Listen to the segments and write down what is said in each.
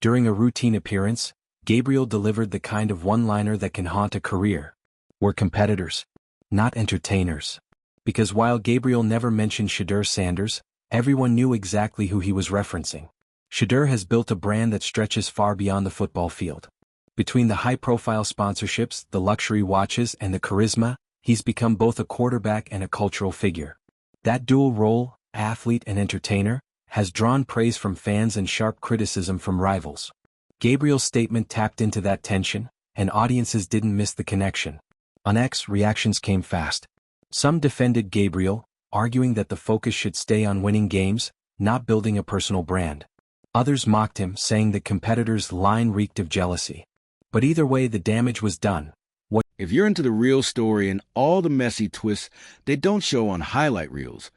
During a routine appearance, Gabriel delivered the kind of one-liner that can haunt a career. We're competitors, not entertainers. Because while Gabriel never mentioned Shedeur Sanders, everyone knew exactly who he was referencing. Shedeur has built a brand that stretches far beyond the football field. Between the high-profile sponsorships, the luxury watches, and the charisma, he's become both a quarterback and a cultural figure. That dual role, athlete and entertainer, has drawn praise from fans and sharp criticism from rivals. Gabriel's statement tapped into that tension, and audiences didn't miss the connection. On X, reactions came fast. Some defended Gabriel, arguing that the focus should stay on winning games, not building a personal brand. Others mocked him, saying the competitor's line reeked of jealousy. But either way, the damage was done. If you're into the real story and all the messy twists they don't show on highlight reels,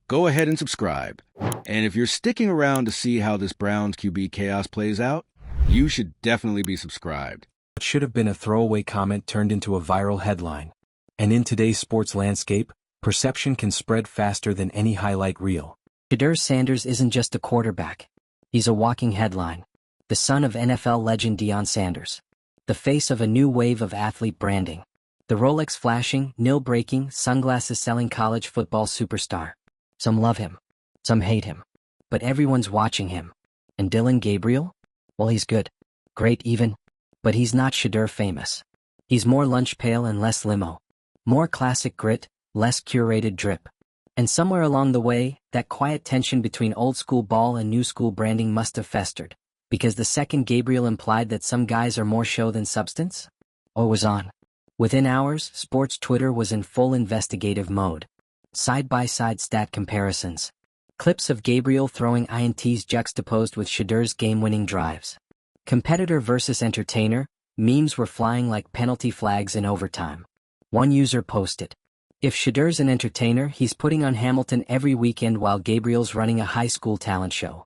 go ahead and subscribe. And if you're sticking around to see how this Browns QB chaos plays out, you should definitely be subscribed. What should have been a throwaway comment turned into a viral headline. And in today's sports landscape, perception can spread faster than any highlight reel. Shedeur Sanders isn't just a quarterback. He's a walking headline. The son of NFL legend Deion Sanders. The face of a new wave of athlete branding. The Rolex flashing, nil-breaking, sunglasses-selling college football superstar. Some love him. Some hate him. But everyone's watching him. And Dillon Gabriel? Well, he's good. Great even. But he's not Shedeur famous. He's more lunch pail and less limo. More classic grit, less curated drip. And somewhere along the way, that quiet tension between old-school ball and new-school branding must have festered. Because the second Gabriel implied that some guys are more show than substance? Or was on. Within hours, sports Twitter was in full investigative mode. Side-by-side stat comparisons. Clips of Gabriel throwing INTs juxtaposed with Shedeur's game-winning drives. Competitor versus entertainer, memes were flying like penalty flags in overtime. One user posted, "If Shedeur's an entertainer, he's putting on Hamilton every weekend while Gabriel's running a high school talent show."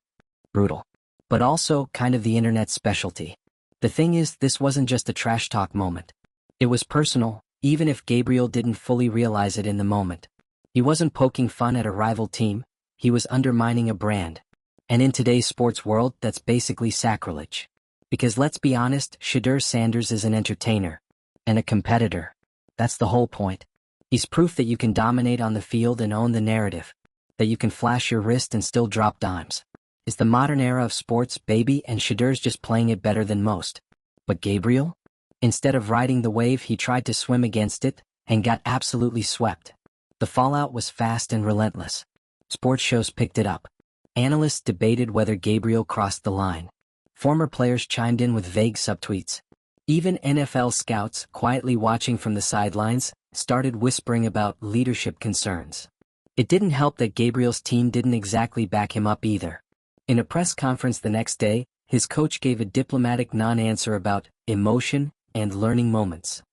Brutal. But also kind of the internet's specialty. The thing is, this wasn't just a trash talk moment. It was personal, even if Gabriel didn't fully realize it in the moment. He wasn't poking fun at a rival team, he was undermining a brand. And in today's sports world, that's basically sacrilege. Because let's be honest, Shedeur Sanders is an entertainer. And a competitor. That's the whole point. He's proof that you can dominate on the field and own the narrative. That you can flash your wrist and still drop dimes. It's the modern era of sports, baby, and Shedeur's just playing it better than most. But Gabriel? Instead of riding the wave, he tried to swim against it, and got absolutely swept. The fallout was fast and relentless. Sports shows picked it up. Analysts debated whether Gabriel crossed the line. Former players chimed in with vague subtweets. Even NFL scouts, quietly watching from the sidelines, started whispering about leadership concerns. It didn't help that Gabriel's team didn't exactly back him up either. In a press conference the next day, his coach gave a diplomatic non-answer about emotion and learning moments.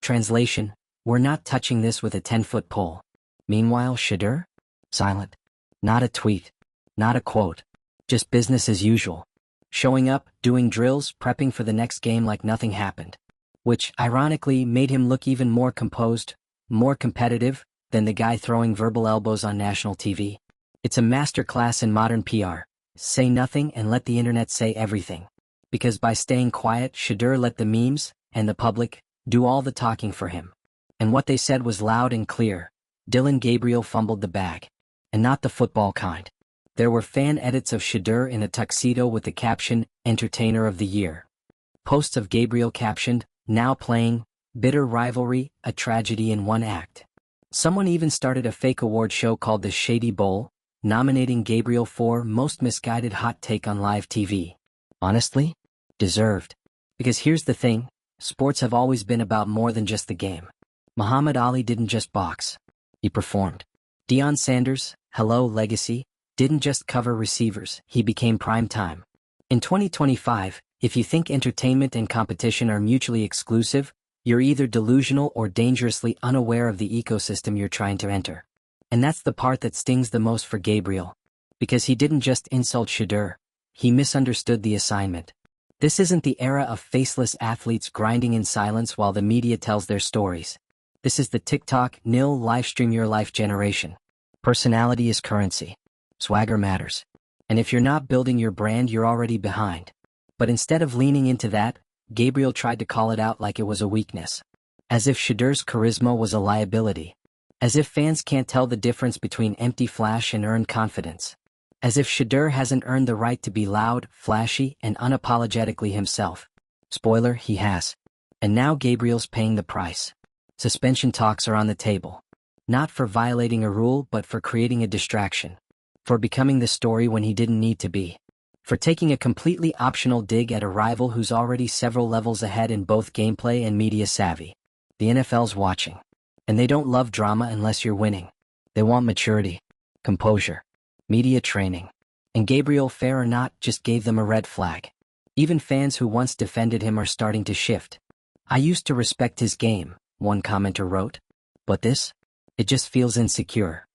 Translation: we're not touching this with a 10-foot pole. Meanwhile, Shedeur? Silent. Not a tweet. Not a quote. Just business as usual. Showing up, doing drills, prepping for the next game like nothing happened. Which, ironically, made him look even more composed, more competitive, than the guy throwing verbal elbows on national TV. It's a masterclass in modern PR. Say nothing and let the internet say everything. Because by staying quiet, Shedeur let the memes, and the public, do all the talking for him. And what they said was loud and clear. Dillon Gabriel fumbled the bag. And not the football kind. There were fan edits of Shedeur in a tuxedo with the caption, "Entertainer of the Year." Posts of Gabriel captioned, "Now playing, bitter rivalry, a tragedy in one act." Someone even started a fake award show called the Shady Bowl, nominating Gabriel for Most Misguided Hot Take on Live TV. Honestly? Deserved. Because here's the thing, sports have always been about more than just the game. Muhammad Ali didn't just box. He performed. Deion Sanders, hello legacy, didn't just cover receivers, he became prime time. In 2025, if you think entertainment and competition are mutually exclusive, you're either delusional or dangerously unaware of the ecosystem you're trying to enter. And that's the part that stings the most for Gabriel. Because he didn't just insult Shedeur, he misunderstood the assignment. This isn't the era of faceless athletes grinding in silence while the media tells their stories. This is the TikTok, nil livestream your life generation. Personality is currency. Swagger matters. And if you're not building your brand, you're already behind. But instead of leaning into that, Gabriel tried to call it out like it was a weakness. As if Shedeur's charisma was a liability. As if fans can't tell the difference between empty flash and earned confidence. As if Shedeur hasn't earned the right to be loud, flashy, and unapologetically himself. Spoiler, he has. And now Gabriel's paying the price. Suspension talks are on the table. Not for violating a rule, but for creating a distraction. For becoming the story when he didn't need to be. For taking a completely optional dig at a rival who's already several levels ahead in both gameplay and media savvy. The NFL's watching. And they don't love drama unless you're winning. They want maturity, composure, media training. And Gabriel, fair or not, just gave them a red flag. Even fans who once defended him are starting to shift. I used to respect his game, one commenter wrote. But this? It just feels insecure.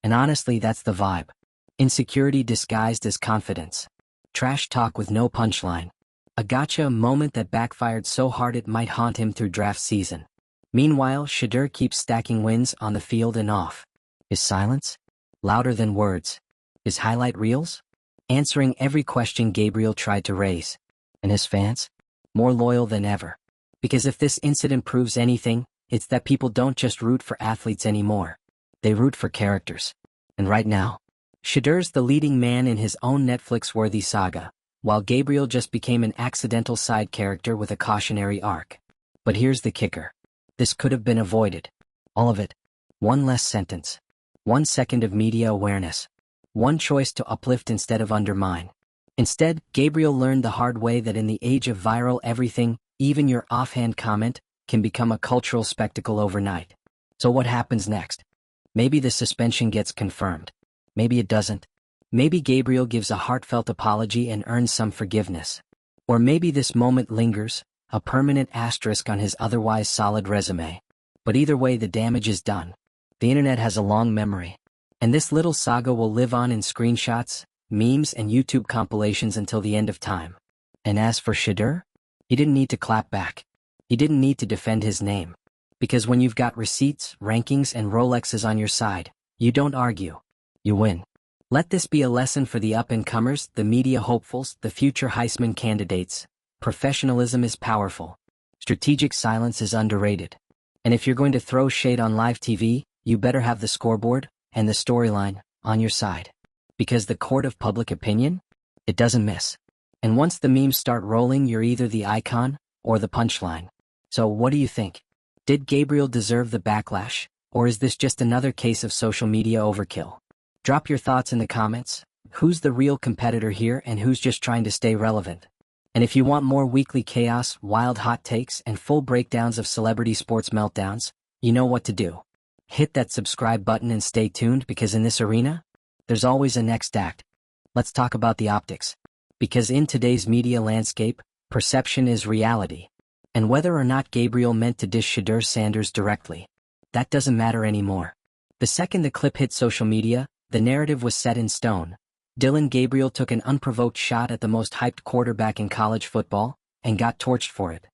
And honestly, that's the vibe. Insecurity disguised as confidence. Trash talk with no punchline. A gotcha moment that backfired so hard it might haunt him through draft season. Meanwhile, Shedeur keeps stacking wins on the field and off. His silence? Louder than words. His highlight reels? Answering every question Gabriel tried to raise. And his fans? More loyal than ever. Because if this incident proves anything, it's that people don't just root for athletes anymore. They root for characters. And right now, Shedeur's the leading man in his own Netflix-worthy saga, while Gabriel just became an accidental side character with a cautionary arc. But here's the kicker. This could have been avoided. All of it. One less sentence. 1 second of media awareness. One choice to uplift instead of undermine. Instead, Gabriel learned the hard way that in the age of viral everything, even your offhand comment, can become a cultural spectacle overnight. So what happens next? Maybe the suspension gets confirmed. Maybe it doesn't. Maybe Gabriel gives a heartfelt apology and earns some forgiveness. Or maybe this moment lingers, a permanent asterisk on his otherwise solid resume. But either way, the damage is done. The internet has a long memory. And this little saga will live on in screenshots, memes, and YouTube compilations until the end of time. And as for Shedeur, he didn't need to clap back. He didn't need to defend his name. Because when you've got receipts, rankings, and Rolexes on your side, you don't argue. You win. Let this be a lesson for the up-and-comers, the media hopefuls, the future Heisman candidates. Professionalism is powerful. Strategic silence is underrated. And if you're going to throw shade on live TV, you better have the scoreboard and the storyline on your side. Because the court of public opinion? It doesn't miss. And once the memes start rolling, you're either the icon or the punchline. So what do you think? Did Gabriel deserve the backlash, or is this just another case of social media overkill? Drop your thoughts in the comments. Who's the real competitor here and who's just trying to stay relevant? And if you want more weekly chaos, wild hot takes, and full breakdowns of celebrity sports meltdowns, you know what to do. Hit that subscribe button and stay tuned, because in this arena, there's always a next act. Let's talk about the optics. Because in today's media landscape, perception is reality. And whether or not Gabriel meant to dish Shedeur Sanders directly, that doesn't matter anymore. The second the clip hit social media, the narrative was set in stone. Dillon Gabriel took an unprovoked shot at the most hyped quarterback in college football, and got torched for it.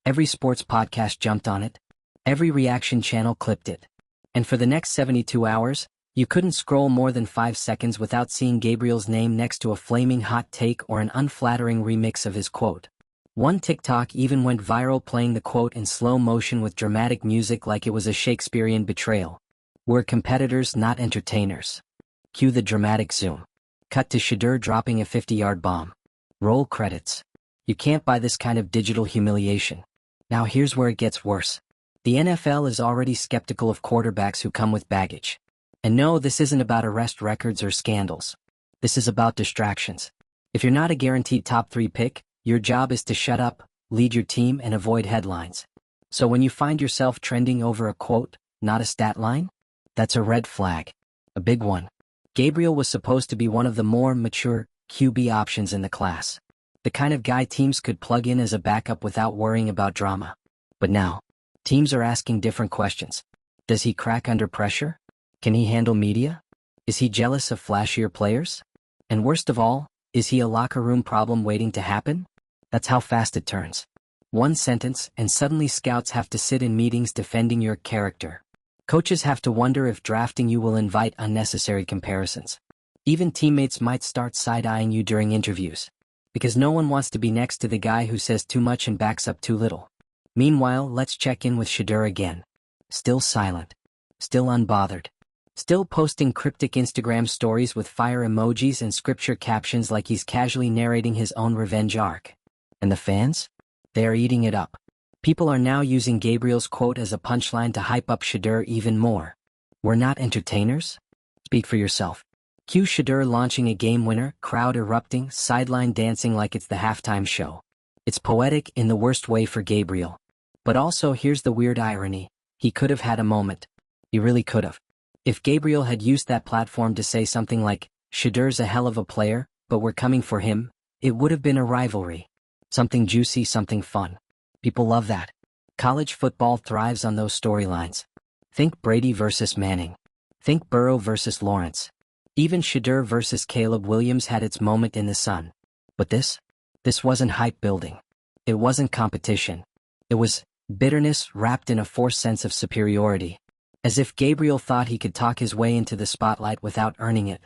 Every sports podcast jumped on it. Every reaction channel clipped it. And for the next 72 hours, you couldn't scroll more than 5 seconds without seeing Gabriel's name next to a flaming hot take or an unflattering remix of his quote. One TikTok even went viral playing the quote in slow motion with dramatic music like it was a Shakespearean betrayal. We're competitors, not entertainers. Cue the dramatic zoom. Cut to Shedeur dropping a 50-yard bomb. Roll credits. You can't buy this kind of digital humiliation. Now here's where it gets worse. The NFL is already skeptical of quarterbacks who come with baggage. And no, this isn't about arrest records or scandals. This is about distractions. If you're not a guaranteed top 3 pick, your job is to shut up, lead your team, and avoid headlines. So when you find yourself trending over a quote, not a stat line, that's a red flag. A big one. Gabriel was supposed to be one of the more mature QB options in the class. The kind of guy teams could plug in as a backup without worrying about drama. But now, teams are asking different questions. Does he crack under pressure? Can he handle media? Is he jealous of flashier players? And worst of all, is he a locker room problem waiting to happen? That's how fast it turns. One sentence, and suddenly scouts have to sit in meetings defending your character. Coaches have to wonder if drafting you will invite unnecessary comparisons. Even teammates might start side-eyeing you during interviews. Because no one wants to be next to the guy who says too much and backs up too little. Meanwhile, let's check in with Shedeur again. Still silent. Still unbothered. Still posting cryptic Instagram stories with fire emojis and scripture captions like he's casually narrating his own revenge arc. And the fans? They are eating it up. People are now using Gabriel's quote as a punchline to hype up Shedeur even more. We're not entertainers? Speak for yourself. Cue Shedeur launching a game winner, crowd erupting, sideline dancing like it's the halftime show. It's poetic in the worst way for Gabriel. But also here's the weird irony. He could have had a moment. He really could have. If Gabriel had used that platform to say something like, Shedeur's a hell of a player, but we're coming for him, it would have been a rivalry. Something juicy, something fun. People love that. College football thrives on those storylines. Think Brady versus Manning. Think Burrow versus Lawrence. Even Shedeur versus Caleb Williams had its moment in the sun. But this wasn't hype building. It wasn't competition. It was bitterness wrapped in a forced sense of superiority. As if Gabriel thought he could talk his way into the spotlight without earning it.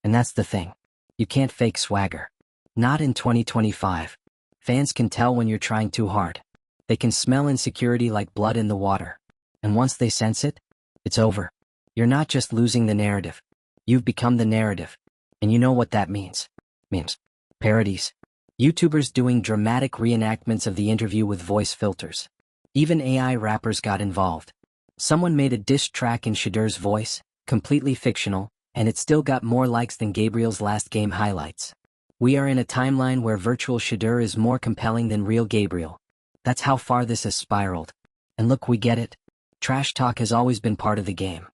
And that's the thing. You can't fake swagger. Not in 2025. Fans can tell when you're trying too hard. They can smell insecurity like blood in the water. And once they sense it, it's over. You're not just losing the narrative. You've become the narrative. And you know what that means. Memes. Parodies. YouTubers doing dramatic reenactments of the interview with voice filters. Even AI rappers got involved. Someone made a diss track in Shedeur's voice, completely fictional, and it still got more likes than Gabriel's last game highlights. We are in a timeline where virtual Shedeur is more compelling than real Gabriel. That's how far this has spiraled. And look, we get it. Trash talk has always been part of the game.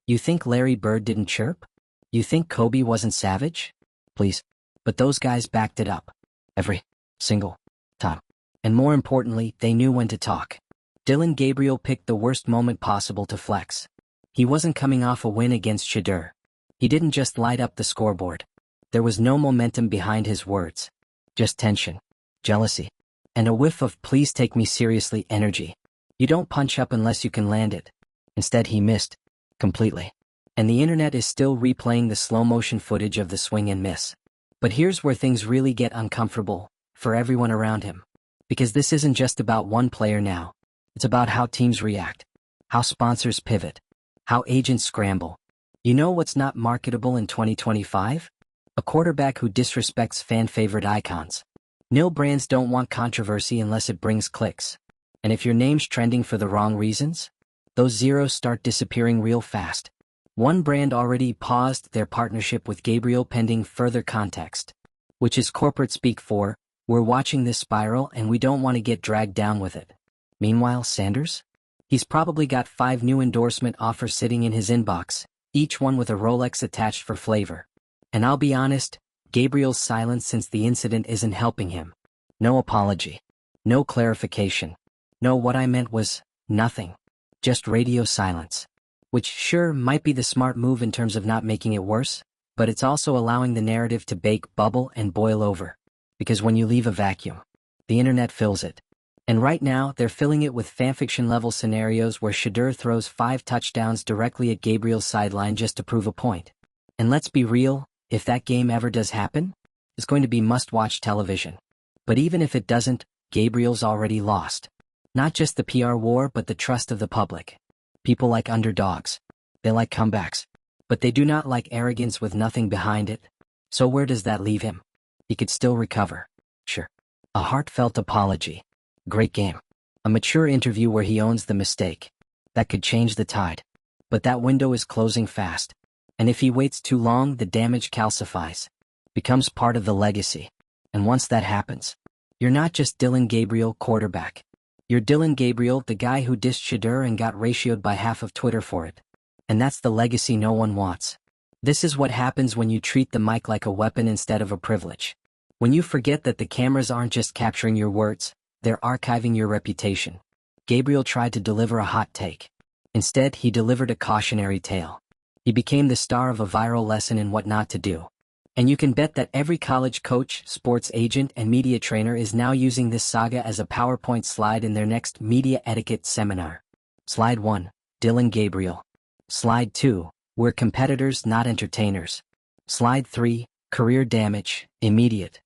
You think Larry Bird didn't chirp? You think Kobe wasn't savage? Please. But those guys backed it up. Every single time. And more importantly, they knew when to talk. Dillon Gabriel picked the worst moment possible to flex. He wasn't coming off a win against Shedeur. He didn't just light up the scoreboard. There was no momentum behind his words. Just tension, jealousy, and a whiff of please take me seriously energy. You don't punch up unless you can land it. Instead he missed. Completely. And the internet is still replaying the slow-motion footage of the swing and miss. But here's where things really get uncomfortable, for everyone around him. Because this isn't just about one player now. It's about how teams react, how sponsors pivot, how agents scramble. You know what's not marketable in 2025? A quarterback who disrespects fan-favorite icons. Nil brands don't want controversy unless it brings clicks. And if your name's trending for the wrong reasons, those zeros start disappearing real fast. One brand already paused their partnership with Gabriel pending further context. Which is corporate speak for, we're watching this spiral and we don't want to get dragged down with it. Meanwhile, Sanders? He's probably got 5 new endorsement offers sitting in his inbox, each one with a Rolex attached for flavor. And I'll be honest, Gabriel's silence since the incident isn't helping him. No apology. No clarification. No, what I meant was nothing. Just radio silence. Which sure might be the smart move in terms of not making it worse, but it's also allowing the narrative to bake, bubble, and boil over. Because when you leave a vacuum, the internet fills it. And right now, they're filling it with fanfiction-level scenarios where Shedeur throws 5 touchdowns directly at Gabriel's sideline just to prove a point. And let's be real, if that game ever does happen, it's going to be must-watch television. But even if it doesn't, Gabriel's already lost. Not just the PR war, but the trust of the public. People like underdogs. They like comebacks. But they do not like arrogance with nothing behind it. So where does that leave him? He could still recover. Sure. A heartfelt apology. Great game. A mature interview where he owns the mistake. That could change the tide. But that window is closing fast. And if he waits too long, the damage calcifies. Becomes part of the legacy. And once that happens, you're not just Dillon Gabriel, quarterback. You're Dillon Gabriel, the guy who dissed Shedeur and got ratioed by half of Twitter for it. And that's the legacy no one wants. This is what happens when you treat the mic like a weapon instead of a privilege. When you forget that the cameras aren't just capturing your words, they're archiving your reputation. Gabriel tried to deliver a hot take. Instead, he delivered a cautionary tale. He became the star of a viral lesson in what not to do. And you can bet that every college coach, sports agent, and media trainer is now using this saga as a PowerPoint slide in their next media etiquette seminar. Slide 1, Dillon Gabriel. Slide 2, we're competitors, not entertainers. Slide 3, career damage, immediate.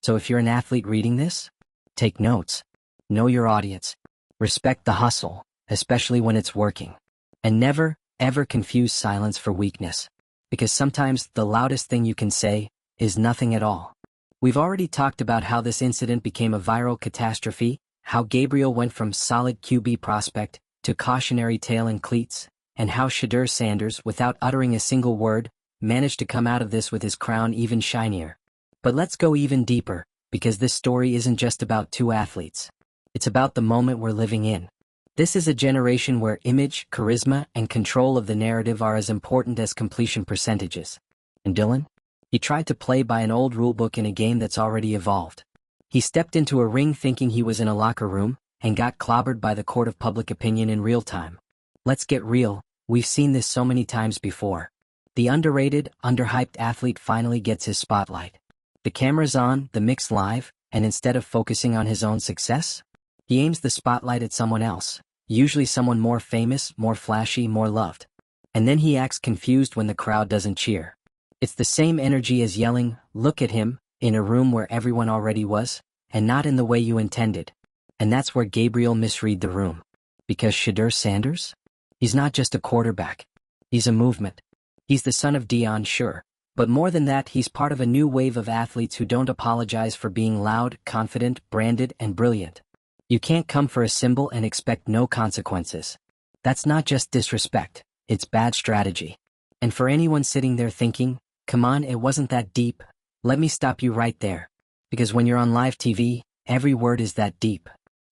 So if you're an athlete reading this, take notes. Know your audience. Respect the hustle, especially when it's working. And never, ever confuse silence for weakness. Because sometimes the loudest thing you can say is nothing at all. We've already talked about how this incident became a viral catastrophe, how Gabriel went from solid QB prospect to cautionary tale in cleats, and how Shedeur Sanders, without uttering a single word, managed to come out of this with his crown even shinier. But let's go even deeper, because this story isn't just about two athletes. It's about the moment we're living in. This is a generation where image, charisma, and control of the narrative are as important as completion percentages. And Dillon? He tried to play by an old rulebook in a game that's already evolved. He stepped into a ring thinking he was in a locker room, and got clobbered by the court of public opinion in real time. Let's get real, we've seen this so many times before. The underrated, underhyped athlete finally gets his spotlight. The camera's on, the mix live, and instead of focusing on his own success, he aims the spotlight at someone else, usually someone more famous, more flashy, more loved. And then he acts confused when the crowd doesn't cheer. It's the same energy as yelling, "Look at him," in a room where everyone already was, and not in the way you intended. And that's where Gabriel misread the room. Because Shedeur Sanders? He's not just a quarterback. He's a movement. He's the son of Deion, sure. But more than that, he's part of a new wave of athletes who don't apologize for being loud, confident, branded, and brilliant. You can't come for a symbol and expect no consequences. That's not just disrespect, it's bad strategy. And for anyone sitting there thinking, "Come on, it wasn't that deep," let me stop you right there. Because when you're on live TV, every word is that deep.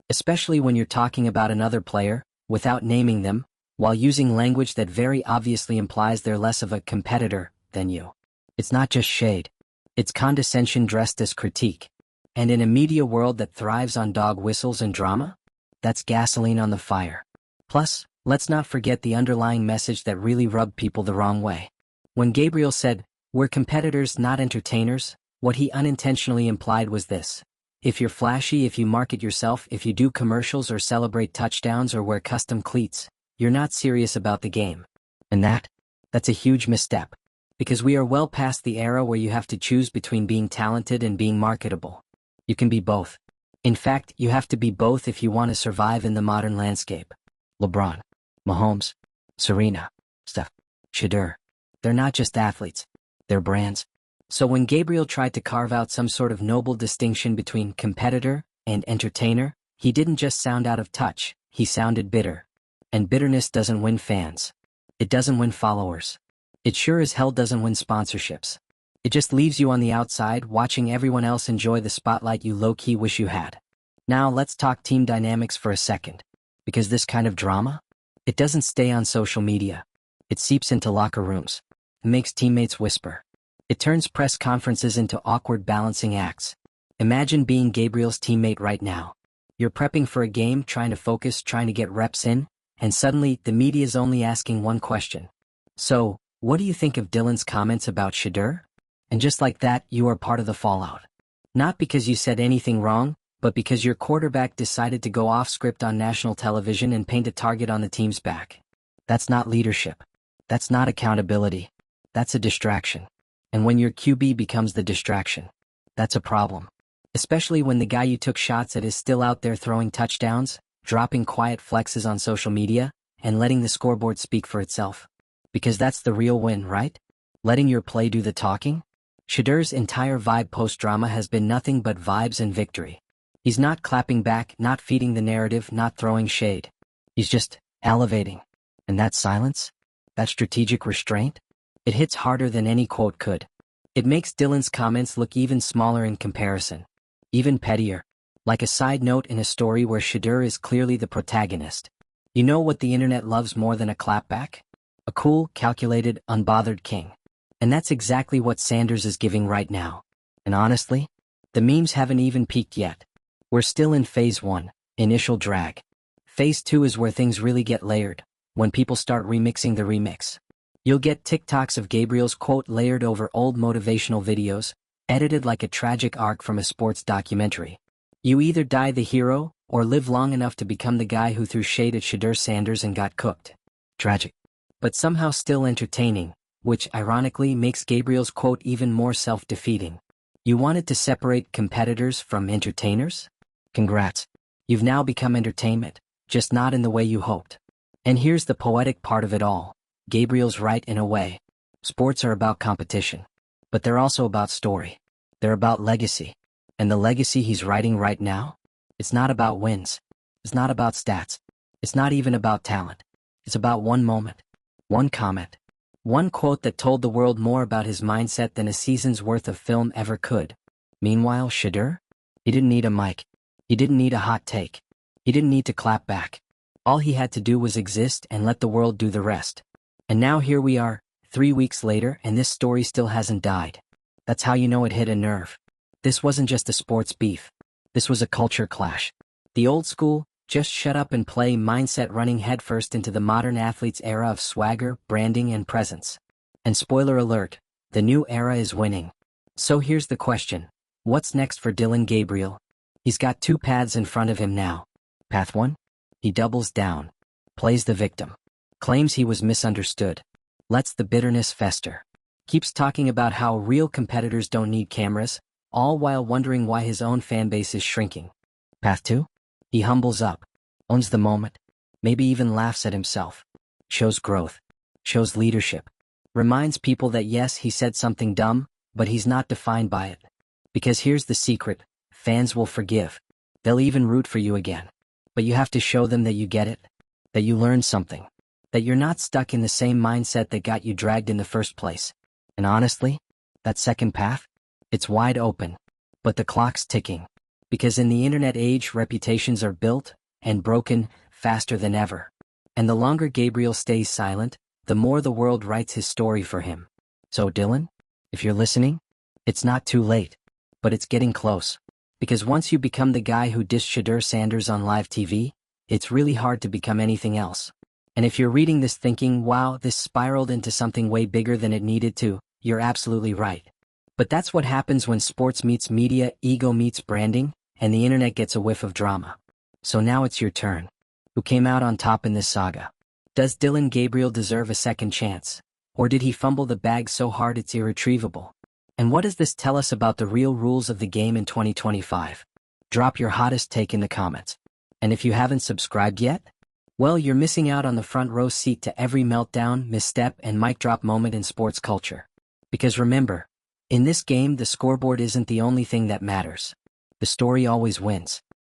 Especially when you're talking about another player, without naming them, while using language that very obviously implies they're less of a competitor than you. It's not just shade. It's condescension dressed as critique. And in a media world that thrives on dog whistles and drama, that's gasoline on the fire. Plus, let's not forget the underlying message that really rubbed people the wrong way. When Gabriel said, "We're competitors, not entertainers," what he unintentionally implied was this: if you're flashy, if you market yourself, if you do commercials or celebrate touchdowns or wear custom cleats, you're not serious about the game. And that's a huge misstep. Because we are well past the era where you have to choose between being talented and being marketable. You can be both. In fact, you have to be both if you want to survive in the modern landscape. LeBron, Mahomes, Serena, Steph, Shedeur. They're not just athletes. They're brands. So when Gabriel tried to carve out some sort of noble distinction between competitor and entertainer, he didn't just sound out of touch, he sounded bitter. And bitterness doesn't win fans. It doesn't win followers. It sure as hell doesn't win sponsorships. It just leaves you on the outside watching everyone else enjoy the spotlight you low-key wish you had. Now let's talk team dynamics for a second. Because this kind of drama, it doesn't stay on social media. It seeps into locker rooms. It makes teammates whisper. It turns press conferences into awkward balancing acts. Imagine being Gabriel's teammate right now. You're prepping for a game, trying to focus, trying to get reps in, and suddenly the media's only asking one question. "So, what do you think of Dillon's comments about Shedeur?" And just like that, you are part of the fallout. Not because you said anything wrong, but because your quarterback decided to go off script on national television and paint a target on the team's back. That's not leadership. That's not accountability. That's a distraction. And when your QB becomes the distraction, that's a problem. Especially when the guy you took shots at is still out there throwing touchdowns, dropping quiet flexes on social media, and letting the scoreboard speak for itself. Because that's the real win, right? Letting your play do the talking? Shedeur's entire vibe post-drama has been nothing but vibes and victory. He's not clapping back, not feeding the narrative, not throwing shade. He's just elevating. And that silence? That strategic restraint? It hits harder than any quote could. It makes Dillon's comments look even smaller in comparison. Even pettier. Like a side note in a story where Shedeur is clearly the protagonist. You know what the internet loves more than a clapback? A cool, calculated, unbothered king. And that's exactly what Sanders is giving right now. And honestly, the memes haven't even peaked yet. We're still in phase 1, initial drag. Phase 2 is where things really get layered, when people start remixing the remix. You'll get TikToks of Gabriel's quote layered over old motivational videos, edited like a tragic arc from a sports documentary. You either die the hero, or live long enough to become the guy who threw shade at Shedeur Sanders and got cooked. Tragic. But somehow still entertaining, which ironically makes Gabriel's quote even more self-defeating. You wanted to separate competitors from entertainers? Congrats. You've now become entertainment, just not in the way you hoped. And here's the poetic part of it all. Gabriel's right in a way. Sports are about competition. But they're also about story. They're about legacy. And the legacy he's writing right now? It's not about wins. It's not about stats. It's not even about talent. It's about one moment. One comment. One quote that told the world more about his mindset than a season's worth of film ever could. Meanwhile, Shedeur? He didn't need a mic. He didn't need a hot take. He didn't need to clap back. All he had to do was exist and let the world do the rest. And now here we are, 3 weeks later, and this story still hasn't died. That's how you know it hit a nerve. This wasn't just a sports beef. This was a culture clash. The old school, just shut up and play mindset running headfirst into the modern athlete's era of swagger, branding, and presence. And spoiler alert, the new era is winning. So here's the question. What's next for Dillon Gabriel? He's got 2 paths in front of him now. Path 1? He doubles down. Plays the victim. Claims he was misunderstood. Lets the bitterness fester. Keeps talking about how real competitors don't need cameras, all while wondering why his own fanbase is shrinking. Path 2? He humbles up, owns the moment, maybe even laughs at himself, shows growth, shows leadership, reminds people that yes, he said something dumb, but he's not defined by it. Because here's the secret, fans will forgive. They'll even root for you again. But you have to show them that you get it, that you learned something, that you're not stuck in the same mindset that got you dragged in the first place. And honestly, that second path? It's wide open, but the clock's ticking. Because in the internet age, reputations are built and broken faster than ever. And the longer Gabriel stays silent, the more the world writes his story for him. So Dillon, if you're listening, it's not too late, but it's getting close. Because once you become the guy who dissed Shedeur Sanders on live TV, it's really hard to become anything else. And if you're reading this thinking, wow, this spiraled into something way bigger than it needed to, you're absolutely right. But that's what happens when sports meets media, ego meets branding, and the internet gets a whiff of drama. So now it's your turn. Who came out on top in this saga? Does Dillon Gabriel deserve a second chance? Or did he fumble the bag so hard it's irretrievable? And what does this tell us about the real rules of the game in 2025? Drop your hottest take in the comments. And if you haven't subscribed yet, well, you're missing out on the front row seat to every meltdown, misstep, and mic drop moment in sports culture. Because remember, in this game, the scoreboard isn't the only thing that matters. The story always wins.